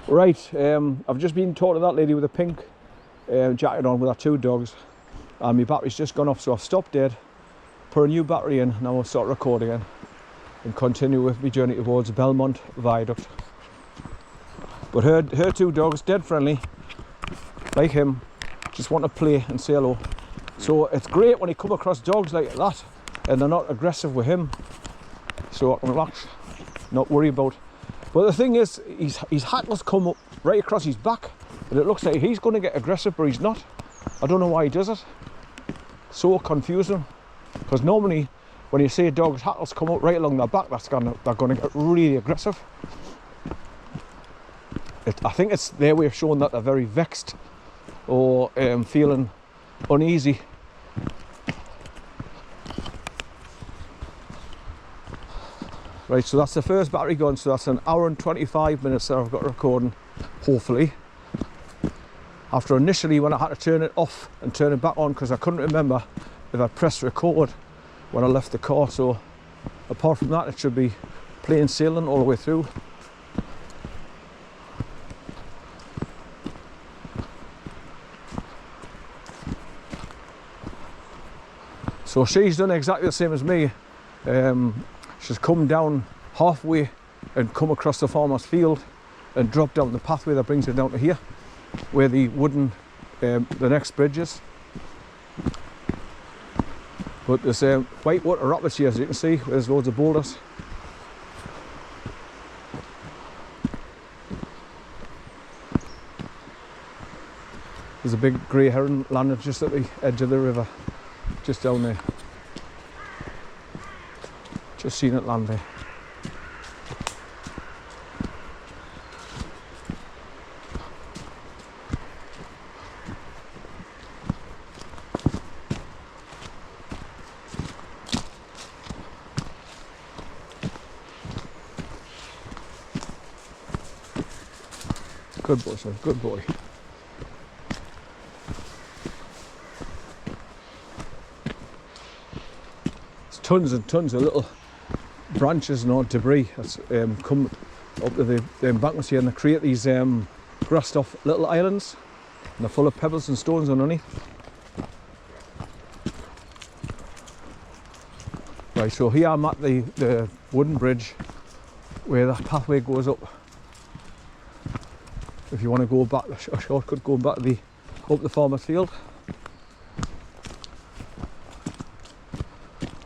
Right, I've just been talking to that lady with the pink jacket on with her 2 dogs, and my battery's just gone off, so I've stopped dead, put a new battery in, now I'll start recording again and continue with my journey towards Belmont Viaduct. But her 2 dogs, dead friendly, like him, just want to play and say hello. So it's great when you come across dogs like that and they're not aggressive with him, so I can relax, not worry about. But the thing is, his hackles come up right across his back, and it looks like he's going to get aggressive, but he's not. I don't know why he does it. So confusing, because normally when you see a dog's hackles come up right along their back, they're going to get really aggressive. I think it's their way of showing that they're very vexed or feeling uneasy. Right, so that's the first battery gone, so that's an hour and 25 minutes that I've got recording, hopefully. After initially when I had to turn it off and turn it back on because I couldn't remember if I pressed record when I left the car, so apart from that it should be plain sailing all the way through. So she's done exactly the same as me. She's come down halfway and come across the farmer's field and dropped down the pathway that brings her down to here, where the wooden, the next bridge is. But there's whitewater rapids here, as you can see, where there's loads of boulders. There's a big grey heron landed just at the edge of the river, just down there. Just seen it land there. Good boy, son, good boy. There's tons and tons of little branches and all debris that's come up to the embankments here, and they create these grassed off little islands, and they're full of pebbles and stones underneath. Right, so here I'm at the wooden bridge where that pathway goes up. If you want to go back, a shortcut going back to up the farmer's field.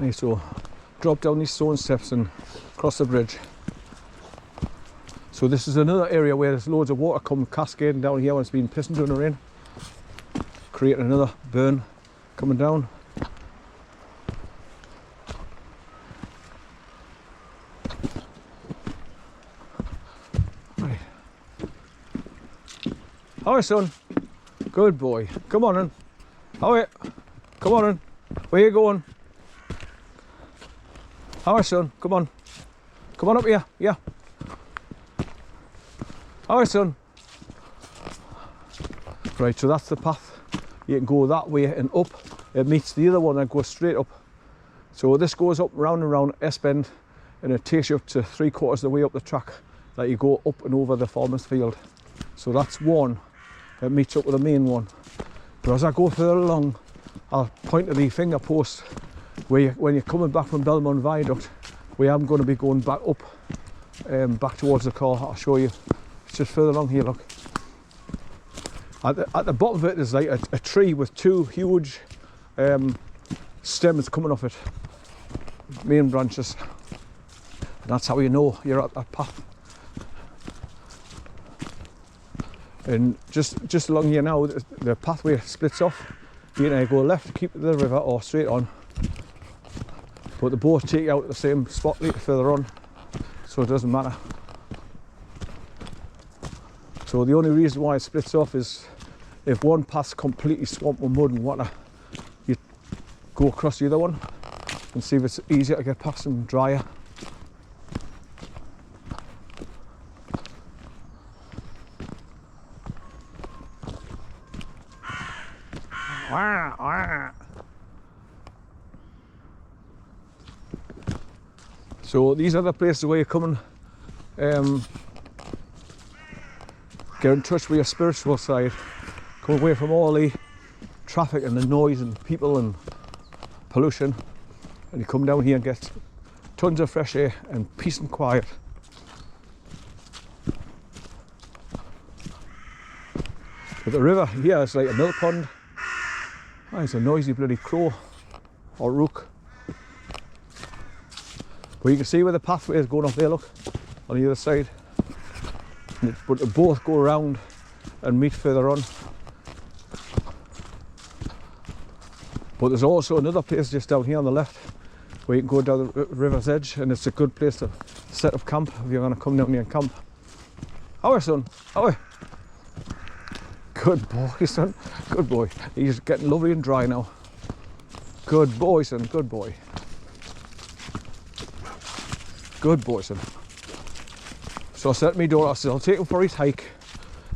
Right, so drop down these stone steps and cross the bridge. So this is another area where there's loads of water come cascading down here when it's been pissing during the rain, creating another burn coming down. Right. Hi, son. Good boy. Come on in. Hi. Come on in. Where you going? Hi, son, come on. Come on up here, yeah. Hi, son. Right, so that's the path. You can go that way and up. It meets the other one and goes straight up. So this goes up round and round S-bend, and it takes you up to 3/4 of the way up the track that you go up and over the farmer's field. So that's one. It meets up with the main one. But as I go further along, I'll point to the finger post where when you're coming back from Belmont Viaduct, where I'm going to be going back up, back towards the car. I'll show you. It's just further along here, look. At the bottom of it is like a tree with 2 huge stems coming off it, main branches. And that's how you know you're at that path. And just along here now, the pathway splits off. You can go left, keep to the river, or straight on. But they both take you out at the same spot a little further on, so it doesn't matter. So the only reason why it splits off is if one path's completely swamped with mud and water, you go across the other one and see if it's easier to get past and drier. So these are the places where you're coming get in touch with your spiritual side, come away from all the traffic and the noise and people and pollution, and you come down here and get tons of fresh air and peace and quiet. But the river here is like a mill pond. Oh, it's a noisy bloody crow or rook. But you can see where the pathway is going up there, look, on the other side. But they both go around and meet further on. But there's also another place just down here on the left where you can go down the river's edge, and it's a good place to set up camp if you're going to come down here and camp. How are you, son? How are you? Good boy, son. Good boy. He's getting lovely and dry now. Good boy, son. Good boy. Good boy, son. So I said to my daughter, I said, I'll take him for his hike.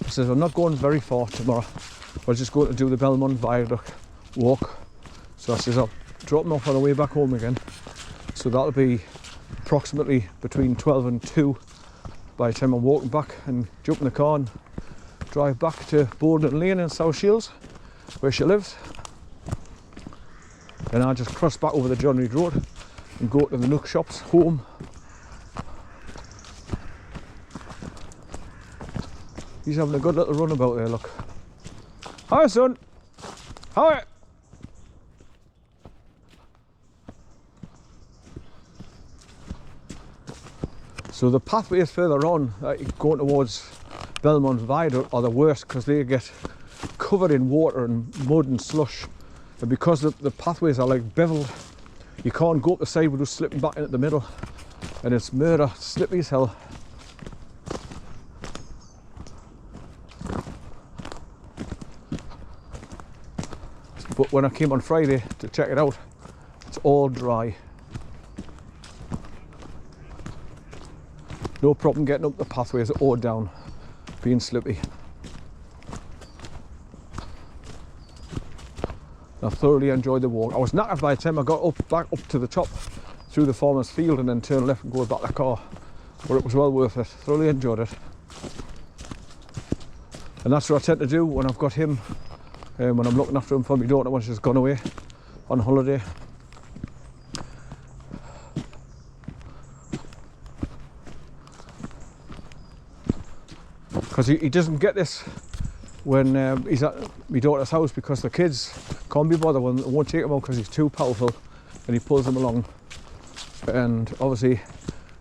I said, I'm not going very far tomorrow. We're just going to do the BELMONT VIADUCT walk. So I said, I'll drop him off on the way back home again. So that'll be approximately between 12 and 2 by the time I'm walking back, and jump in the car and drive back to Bowden Lane in South Shields, where she lives. And I just cross back over the John Reid Road and go to the Nook shops home. He's having a good little runabout there, look. Hi, son. Hi. So the pathways further on, going towards BELMONT Viaduct, are the worst because they get covered in water and mud and slush. And because the pathways are like beveled, you can't go up the side without slipping back in at the middle. And it's murder, slippery as hell. But when I came on Friday to check it out, it's all dry. No problem getting up the pathways or down, being slippy. I thoroughly enjoyed the walk. I was knackered by the time I got back up to the top through the farmer's field and then turned left and go back to the car. But it was well worth it. Thoroughly enjoyed it. And that's what I tend to do when I've got him, when I'm looking after him for my daughter when she's gone away on holiday. Because he doesn't get this when he's at my daughter's house, because the kids can't be bothered when they won't take him out because he's too powerful and he pulls them along. And obviously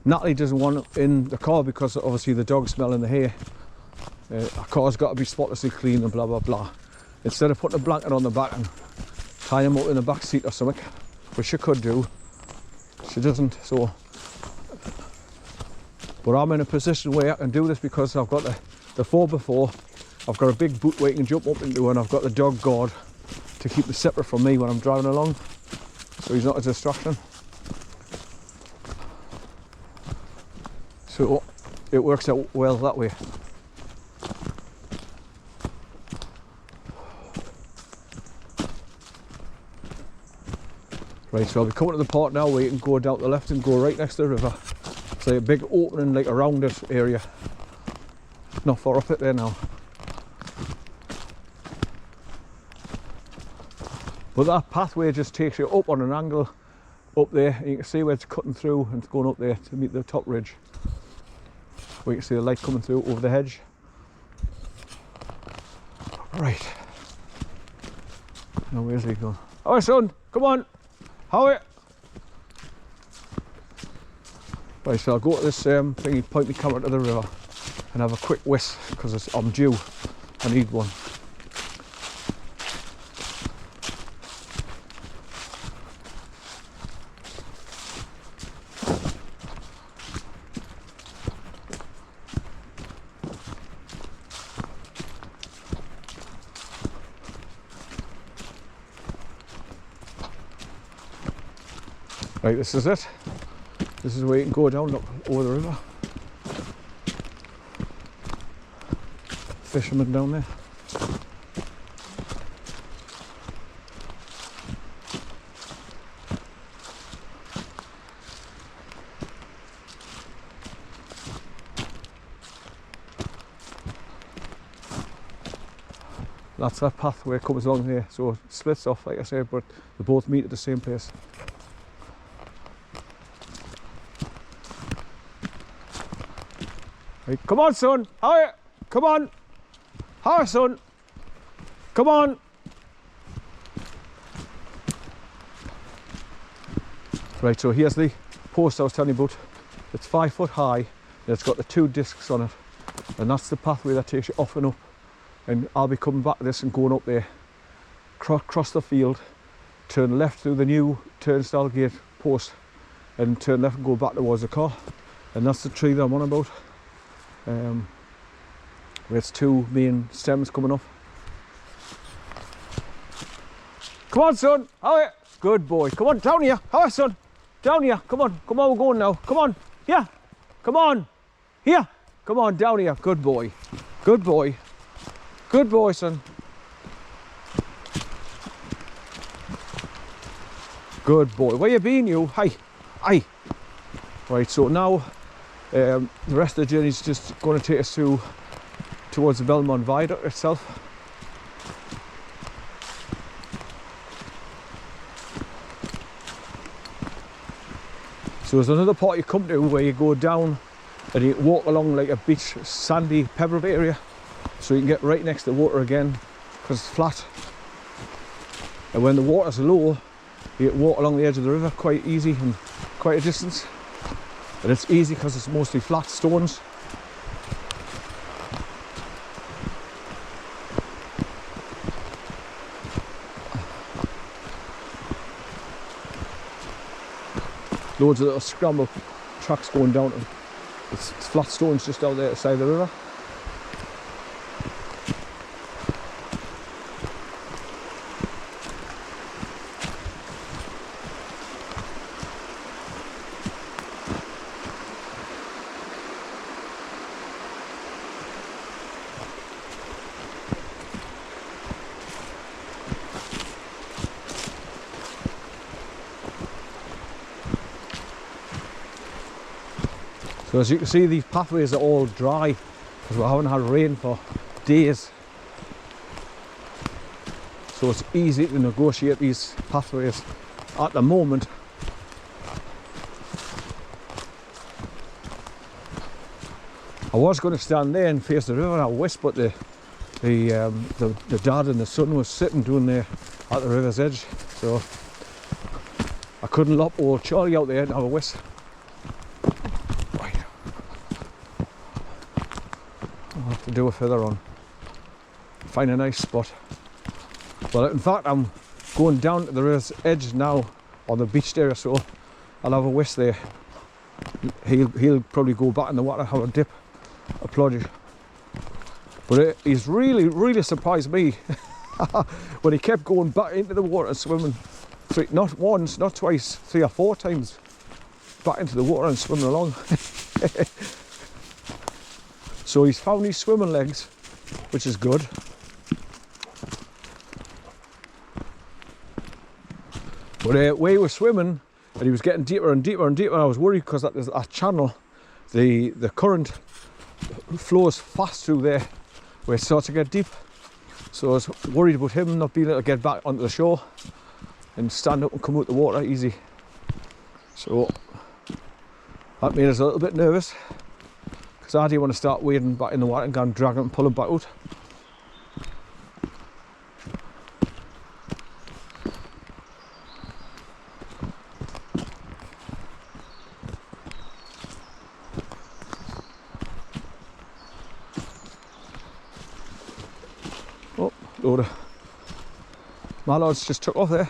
Natalie doesn't want him in the car because obviously the dog smell in the hay. Our car's got to be spotlessly clean and blah blah blah. Instead of putting a blanket on the back and tying him up in the back seat or something, which she could do, she doesn't. So, but I'm in a position where I can do this because I've got the 4x4. I've got a big boot where you can jump up into, and I've got the dog guard to keep it separate from me when I'm driving along, so he's not a distraction. So it works out well that way. Right, so I'll be coming to the part now where you can go down to the left and go right next to the river. It's like a big opening, like around this area. Not far up it there now. But that pathway just takes you up on an angle up there, and you can see where it's cutting through and it's going up there to meet the top ridge. Where you can see the light coming through over the hedge. Right. Now where's he going? Oh, son, come on. How are you? Right, so I'll go to this thingy, point my camera to the river and have a quick whisk because I'm due. I need one. Right, this is it. This is where you can go down, look over the river. Fishermen down there. That's that pathway comes along here, so it splits off like I said, but they both meet at the same place. Right, come on son, how are you? Come on, how are you, son? Come on. Right, so here's the post I was telling you about. It's 5 foot high and it's got the 2 discs on it, and that's the pathway that takes you off and up. And I'll be coming back to this and going up there, cross the field, turn left through the new turnstile gate post and turn left and go back towards the car. And that's the tree that I'm on about. There's 2 main stems coming off. Come on son, how are you? Good boy, come on, down here, how are you son? Down here, come on, we're going now, come on, yeah, come on, here, come on, down here, good boy, good boy, good boy son. Good boy, where you been you? Hi, hi. Right, so now the rest of the journey is just going to take us towards the BELMONT Viaduct itself. So there's another part you come to where you go down and you walk along like a beach, sandy, pebbled area, so you can get right next to the water again because it's flat. And when the water's low, you walk along the edge of the river quite easy and quite a distance. And it's easy because it's mostly flat stones. Loads of little scramble tracks going down to it's flat stones just out there at the side of the river. So as you can see, these pathways are all dry because we haven't had rain for days. So it's easy to negotiate these pathways at the moment. I was going to stand there and face the river, I wish, but the dad and the son was sitting down there at the river's edge, so I couldn't lop old Charlie out there and have a whisk. I'll have to do it further on, find a nice spot. Well, in fact, I'm going down to the river's edge now on the beach area, so I'll have a whisk there. He'll probably go back in the water, have a dip, a plodge. But he's really surprised me when he kept going back into the water and swimming. Not once, not twice, 3 or 4 times back into the water and swimming along. So he's found his swimming legs, which is good. But where he was swimming and he was getting deeper and deeper and deeper, I was worried because that channel, the current flows fast through there where it starts to get deep. So I was worried about him not being able to get back onto the shore and stand up and come out the water easy. So that made us a little bit nervous, because I didn't want to start wading back in the water and go and drag him and pull him back out. Oh, load of mallards just took off there.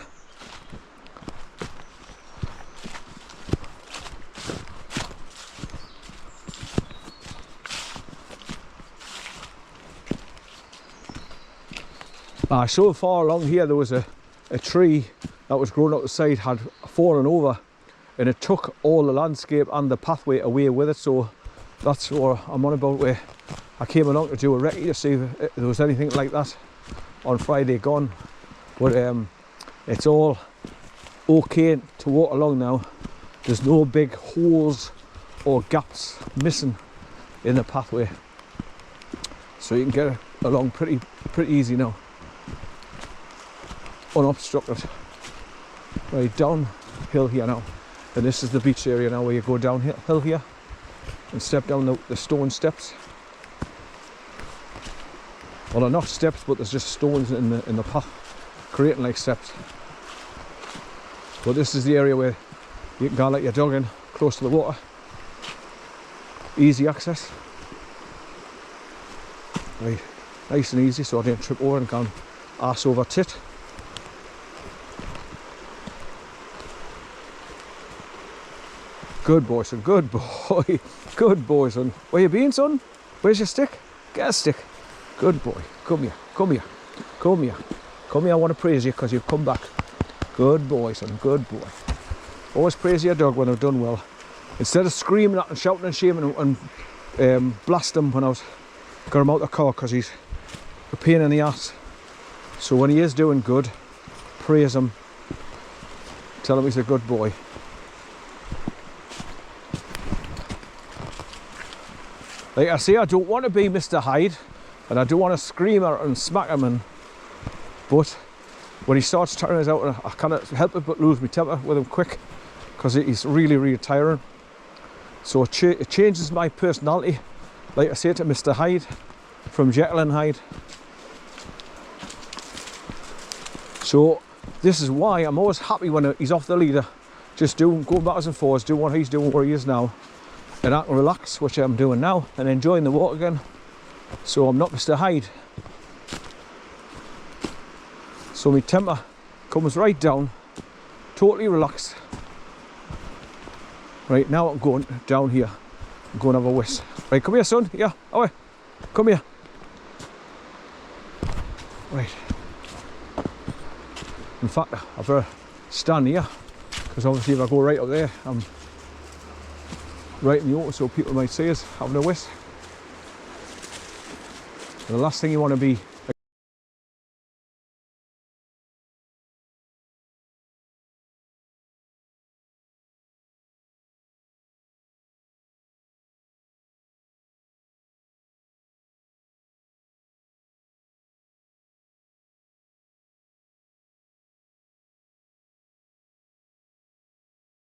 So far along here there was a tree that was growing up the side, had fallen over, and it took all the landscape and the pathway away with it. So that's what I'm on about, where I came along to do a recce to see if there was anything like that on Friday gone. But it's all okay to walk along now. There's no big holes or gaps missing in the pathway, so you can get along pretty easy now. unobstructed. Right, downhill here now. And this is the beach area now, where you go downhill here and step down the stone steps. Well, they're not steps, but there's just stones in the path, creating like steps. But this is the area where you can go and let your dog in, close to the water. Easy access. Right, nice and easy, so I don't trip over and go arse over tit. Good boy, son, good boy. Good boy, son. Where you been, son? Where's your stick? Get a stick. Good boy. Come here, come here, come here. Come here, I want to praise you because you've come back. Good boy, son, good boy. Always praise your dog when they've done well. Instead of screaming at and shouting and shaming and blast him when I got him out of the car, because he's a pain in the ass. So when he is doing good, praise him. Tell him he's a good boy. Like I say, I don't want to be Mr. Hyde, and I don't want to scream at and smack him, but when he starts tiring us out, I can't help it but lose my temper with him quick, because he's really, really tiring. So it changes my personality, like I say, to Mr. Hyde from Jekyll and Hyde. So this is why I'm always happy when he's off the leader, just going backwards and forwards, doing what he's doing where he is now, and I can relax, which I'm doing now, and enjoying the water again. So I'm not Mr. Hyde. So my temper comes right down, totally relaxed. Right, now I'm going down here. I'm going to have a whisk. Right, come here, son. Yeah, away. Come here. Right. In fact, I've got to stand here, because obviously if I go right up there, I'm right in the open, so people might see us having a whisk. And the last thing you want to be